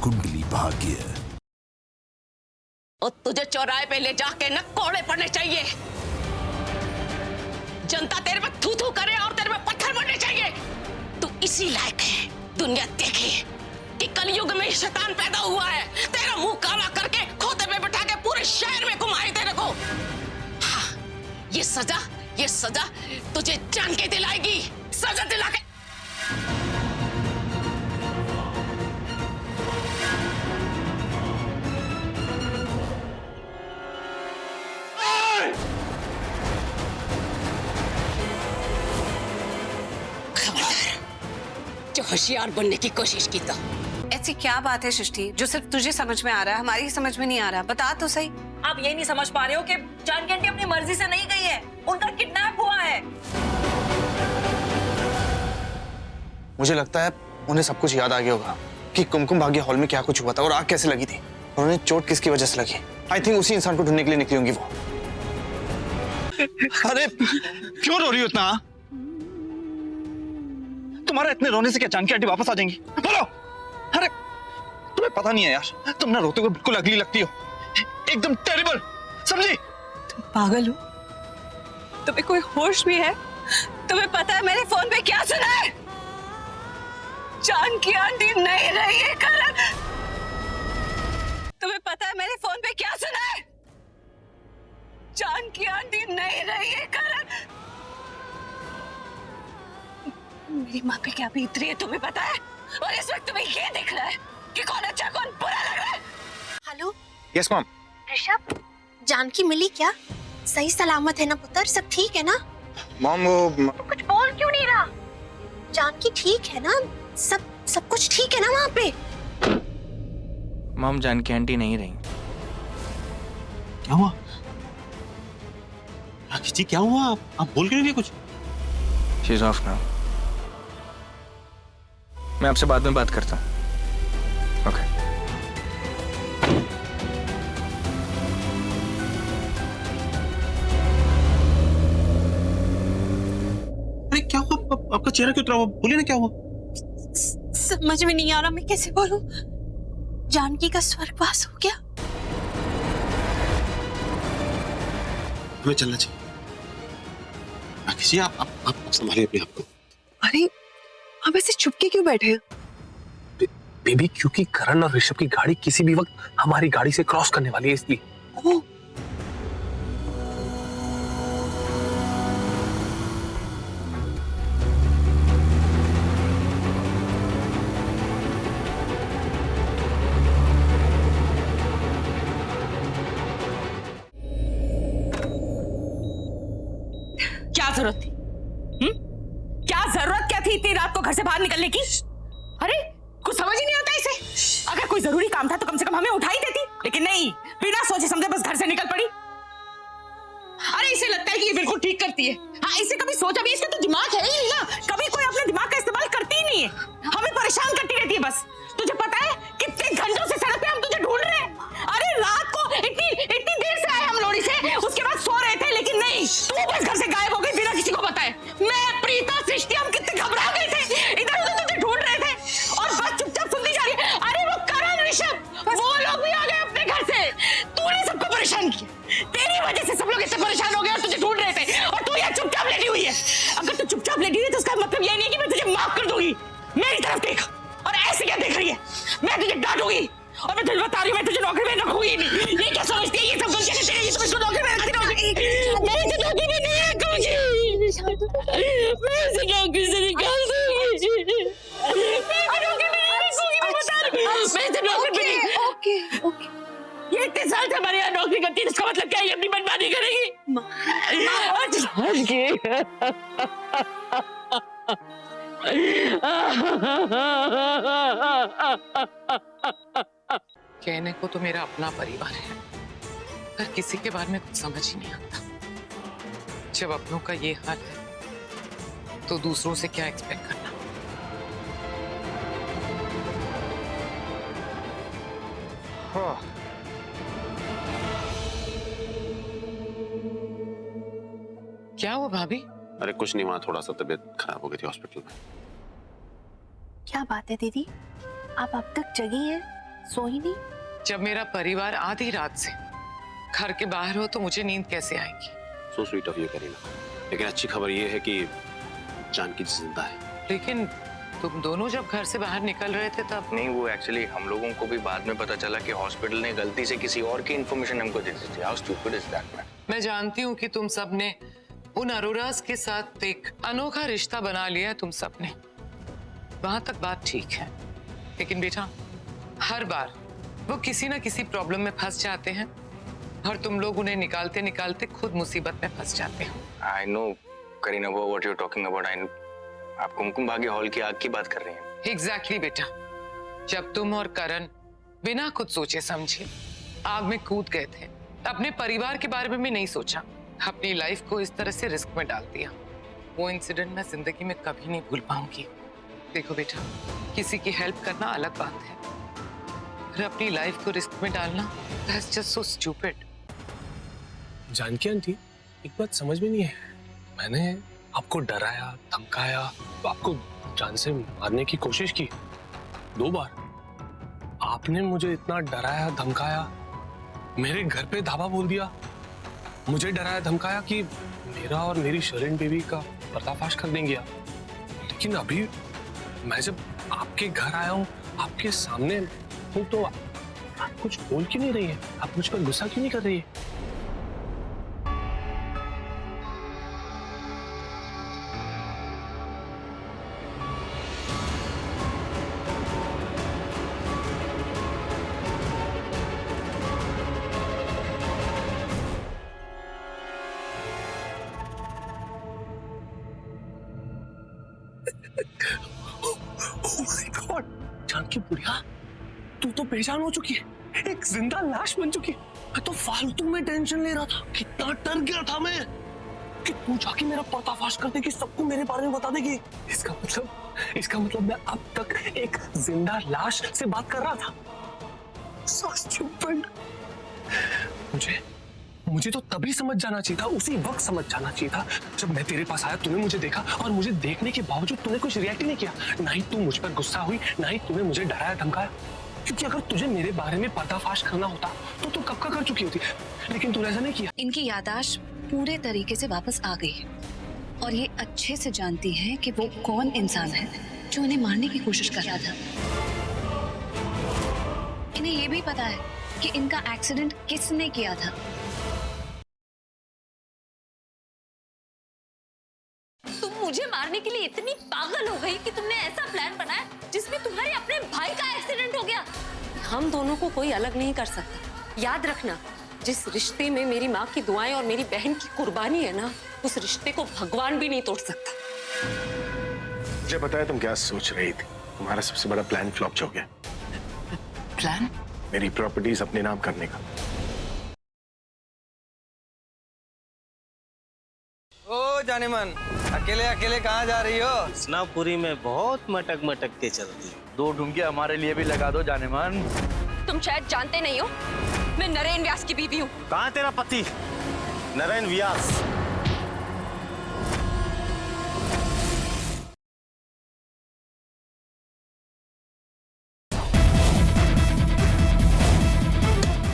कुंडली भाग्य। और तुझे चौराहे पे ले जाके न कोड़े पड़ने चाहिए, जनता तेरे पे थू थू करे और तेरे पे पत्थर पड़ने चाहिए। तू इसी लायक है दुनिया देखे कि कलयुग में शैतान पैदा हुआ है, तेरा मुंह काला करके खोते पे बैठा के पूरे शहर में घुमाए तेरे को। हाँ, ये सजा तुझे जान के दिलाएगी, सजा दिला के। जो होशियार बनने की कोशिश की तो। ऐसी क्या बात है सृष्टि जो सिर्फ तुझे समझ में आ रहा है, हमारी समझ में नहीं आ रहा? बता तो सही। आप ये नहीं समझ पा रहे हो कि जानकी आंटी अपनी मर्जी से नहीं गई है, उनका किडनैप हुआ है। मुझे लगता है उन्हें सब कुछ याद आ गया होगा कि कुमकुम भाग्य हॉल में क्या कुछ हुआ था और आग कैसे लगी थी, और उन्हें चोट किसकी वजह से लगी। आई थिंक उसी इंसान को ढूंढने के लिए निकली होंगी वो। अरे क्यों रो रही हो इतना? तुम्हारा इतने रोने से क्या जानकी आंटी वापस आ जाएंगी? बोलो। अरे तुम्हें पता नहीं है यार, तुम ना रोते हुए बिल्कुल अगली लगती हो, एकदम टेरिबल, समझी? तुम पागल हो? तुम्हें कोई होश भी है? तुम्हें पता है मैंने फोन पे क्या सुना है? जानकी आंटी नहीं रही है करण। तुम्हें पता है मैंने फोन पे क्या सुना है? जानकी आंटी नहीं रही है करण। मेरी माँ पे क्या बीत रही है तुम्हें पता है? और इस वक्त तुम्हें ये दिख रहा है कि कौन अच्छा कौन बुरा लग रहा है। Hello yes mom. Rishabh, Janaki मिली क्या? सही सलामत है ना पुत्र? सब ठीक है ना? मॉम वो तू कुछ बोल क्यों नहीं रहा? जानकी ठीक है ना? सब कुछ ठीक है ना वहाँ पे? मॉम जानकी आंटी नहीं रही। क्या हुआ? राकेश जी क्या हुआ? आप बोल क्यों नहीं रहे कुछ? She is of now. मैं आपसे बाद में बात करता हूँ। ओके। अरे क्या हुआ? आपका चेहरा क्यों उतरा हुआ? बोलिए ना क्या हुआ? समझ में नहीं आ रहा, मैं कैसे बोलूं? जानकी का स्वर्गवास हो गया। हमें चलना चाहिए। राकेश जी आप संभालिए अपने आप को। अरे आप ऐसे चुपके क्यों बैठे हैं? बेबी क्योंकि करण और ऋषभ की गाड़ी किसी भी वक्त हमारी गाड़ी से क्रॉस करने वाली है, इसलिए। ओह, क्या जरूरत थी? क्या जरूरत क्या थी इतनी रात को घर से बाहर निकलने की? अरे कुछ समझ ही नहीं आता इसे। अगर कोई जरूरी काम था तो कम से कम हमें उठा ही देती, लेकिन नहीं, बिना सोचे समझे बस घर से निकल पड़ी। अरे इसे लगता है कि ये बिल्कुल ठीक करती है। हाँ, इसे कभी सोचा भी, इसका तो दिमाग है ही नहीं ना। कभी कोई अपने दिमाग का इस्तेमाल करती ही नहीं है, हमें परेशान करती रहती है बस। तुझे पता है कितने घंटों से सड़क पे हम तुझे ढूंढ रहे हैं। अरे रात को इतनी देर से आए हम लोरी से, उसके बाद सो रहे थे, लेकिन नहीं, तू बस घर से गायब हो गई बिना किसी को बताए। मैं, प्रीता, सृष्टि, हम कितने घबरा गए थे, इधर उधर तुझे ढूंढ रहे थे और बस चुपचाप सुनती जा रही है। अरे वो करण, ऋषभ, वो लोग भी आ गए अपने घर से। तूने सबको परेशान किया, तेरी वजह से सब लोग इतने परेशान हो गए और तुझे ढूंढ रहे थे, और तू यहाँ चुपचाप लेटी हुई है। अगर तू चुपचाप लेटी हुई है तो उसका मतलब ये नहीं है कि मैं तुझे माफ कर दूंगी। मेरी तरफ देख, और ऐसे क्या देख रही है? मैं तुझे डांटूंगी और मैं तुझे बता रही हूँ, मैं तुझे नौकरी में रखूंगी नहीं। ये क्या समझती है? ये सब गलतियां करती है, ये सब इसको नौकरी में रखती रहोगी। मैं इसे नौकरी में नहीं रखूंगी, मैं इसे नौकरी से निकाल दूंगी। मैं इसे नौकरी में नहीं रखूंगी, मैं बता रही हूँ। मैं इसे नौकरी में नहीं। ओके। ये इतने साल से हमारे यहाँ नौकरी करती है, इसका मतलब क्या है? ये अपनी मनमानी करेगी। कहने को तो मेरा अपना परिवार है, पर किसी के बारे में कुछ समझ ही नहीं आता। जब अपनों का ये हाल है तो दूसरों से क्या एक्सपेक्ट करना। हाँ। क्या हुआ भाभी? अरे कुछ नहीं, वहां थोड़ा सा तबीयत खराब हो गई थी हॉस्पिटल में। क्या बात है दीदी, आप अब तक जगी हैं? सोई नहीं? जब मेरा परिवार आधी रात से घर के बाहर हो तो मुझे नींद कैसे आएगी? So sweet of you Kareena, लेकिन अच्छी खबर ये है कि जानकी जिंदा है। लेकिन तुम दोनों जब घर से बाहर निकल रहे थे तब नहीं, वो एक्चुअली हम लोगों को भी बाद में पता चला कि हॉस्पिटल ने गलती से किसी और की इन्फॉर्मेशन हमको दे दी थी। How stupid is that man? मैं जानती हूँ कि तुम सबने उन अरोरास के साथ एक अनोखा रिश्ता बना लिया है, तुम सबने। वहां तक बात ठीक है, लेकिन बेटा हर बार वो किसी ना किसी प्रॉब्लम में फंस जाते हैं और तुम लोग उन्हें निकालते निकालते खुद मुसीबत में फंस जाते हो। I know Kareena what you are talking about. I know आप कुमकुम भाग्य हॉल की आग की बात कर रही हैं। एग्जैक्टली बेटा, जब तुम और करण बिना कुछ सोचे समझे आग में कूद गए थे, अपने परिवार के बारे में भी नहीं सोचा, अपनी लाइफ को इस तरह से रिस्क में डाल दिया। वो इंसिडेंट मैं जिंदगी में कभी नहीं भूल पाऊंगी। देखो बेटा, किसी की हेल्प करना अलग बात है, पर अपनी लाइफ को रिस्क में डालना that's just so stupid. Janki aunty, एक बात समझ में नहीं है, मैंने आपको डराया, धमकाया, आपको जान से मारने की कोशिश की 2 बार। आपने मुझे इतना डराया, धमकाया, मेरे घर पे धावा बोल दिया, मुझे डराया धमकाया कि मेरा और मेरी शरीन बेबी का पर्दाफाश कर देंगे आप। लेकिन अभी मैं जब आपके घर आया हूँ, आपके सामने हूँ, तो आप कुछ बोल क्यों नहीं रही है? आप मुझ पर गुस्सा क्यों नहीं कर रही है? जानकी बुढ़िया, तू तो बेजान हो चुकी है, एक जिंदा लाश बन चुकी है। मैं तो फालतू में टेंशन ले रहा था, कितना डर गया था मैं कि तू जाके मेरा पर्दाफाश कर देगी, सबको मेरे बारे में बता देगी। इसका मतलब मैं अब तक एक जिंदा लाश से बात कर रहा था। So stupid। मुझे तो तभी समझ जाना चाहिए था, उसी वक्त समझ जाना चाहिए था जब मैं तेरे पास आया। तूने मुझे देखा और मुझे देखने के बावजूद तूने कुछ रिएक्ट नहीं किया। ना ही तू मुझ पर गुस्सा हुई, ना ही तूने मुझे डराया, धमकाया। क्योंकि अगर तुझे मेरे बारे में पर्दाफाश करना होता तो तू कब का कर चुकी होती, लेकिन तूने ऐसा नहीं किया। इनकी याददाश्त पूरे तरीके से वापस आ गई है और ये अच्छे से जानती है कि वो कौन इंसान है जो उन्हें मारने की कोशिश कर रहा था। इन्हें ये भी पता है कि इनका एक्सीडेंट किसने किया था। तुम मुझे मारने के लिए इतनी पागल हो गई कि तुमने ऐसा प्लान बनाया जिसमें तुम्हारे अपने भाई का एक्सीडेंट हो गया। हम दोनों को कोई अलग नहीं कर सकता। याद रखना, जिस रिश्ते में मेरी माँ की दुआएं और मेरी बहन की कुर्बानी है ना, उस रिश्ते को भगवान भी नहीं तोड़ सकता। मुझे पता है तुम क्या सोच रही थी। तुम्हारा सबसे बड़ा प्लान फ्लॉप हो गया। प्लान? मेरी प्रॉपर्टीज अपने नाम करने का। ओ जाने मन, अकेले अकेले कहाँ जा रही हो? स्नापुरी में बहुत मटक मटक के चलती। 2 ढूंढके हमारे लिए भी लगा दो जाने मन। तुम शायद जानते नहीं हो, मैं नरेन व्यास की बीवी हूँ। कहाँ तेरा पति नरेन व्यास?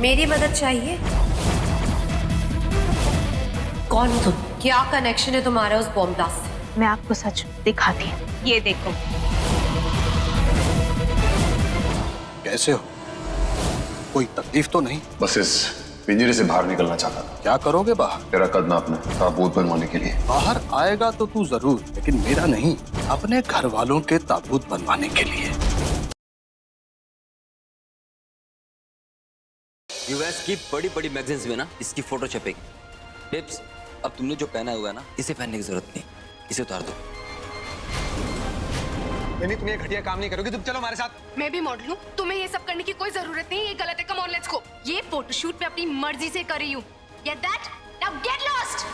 मेरी मदद चाहिए? कौन हो तुम? क्या कनेक्शन है तुम्हारा उस बॉम्ब ब्लास्ट से? मैं आपको सच दिखाती हूँ, ये देखो। कैसे हो? कोई तकलीफ तो नहीं? बस इस पिंजरे से बाहर निकलना चाहता था। क्या करोगे बाहर? तेरा कद नापना, ताबूत बनवाने के लिए। बाहर आएगा तो तू जरूर, लेकिन मेरा नहीं, अपने घर वालों के ताबूत बनवाने के लिए। यूएस की बड़ी बड़ी मैगजीन्स में ना इसकी फोटो छपेगी। टिप्स, अब तुमने जो पहना हुआ है ना, इसे पहनने की जरूरत नहीं, इसे उतार दो। नहीं, तुम ये घटिया काम नहीं करोगे, तुम चलो हमारे साथ। मैं भी मॉडल हूँ, तुम्हें ये सब करने की कोई जरूरत नहीं, ये गलत है। Come on let's go. ये फोटोशूट मैं अपनी मर्जी से कर रही हूँ। Get that? Now get lost.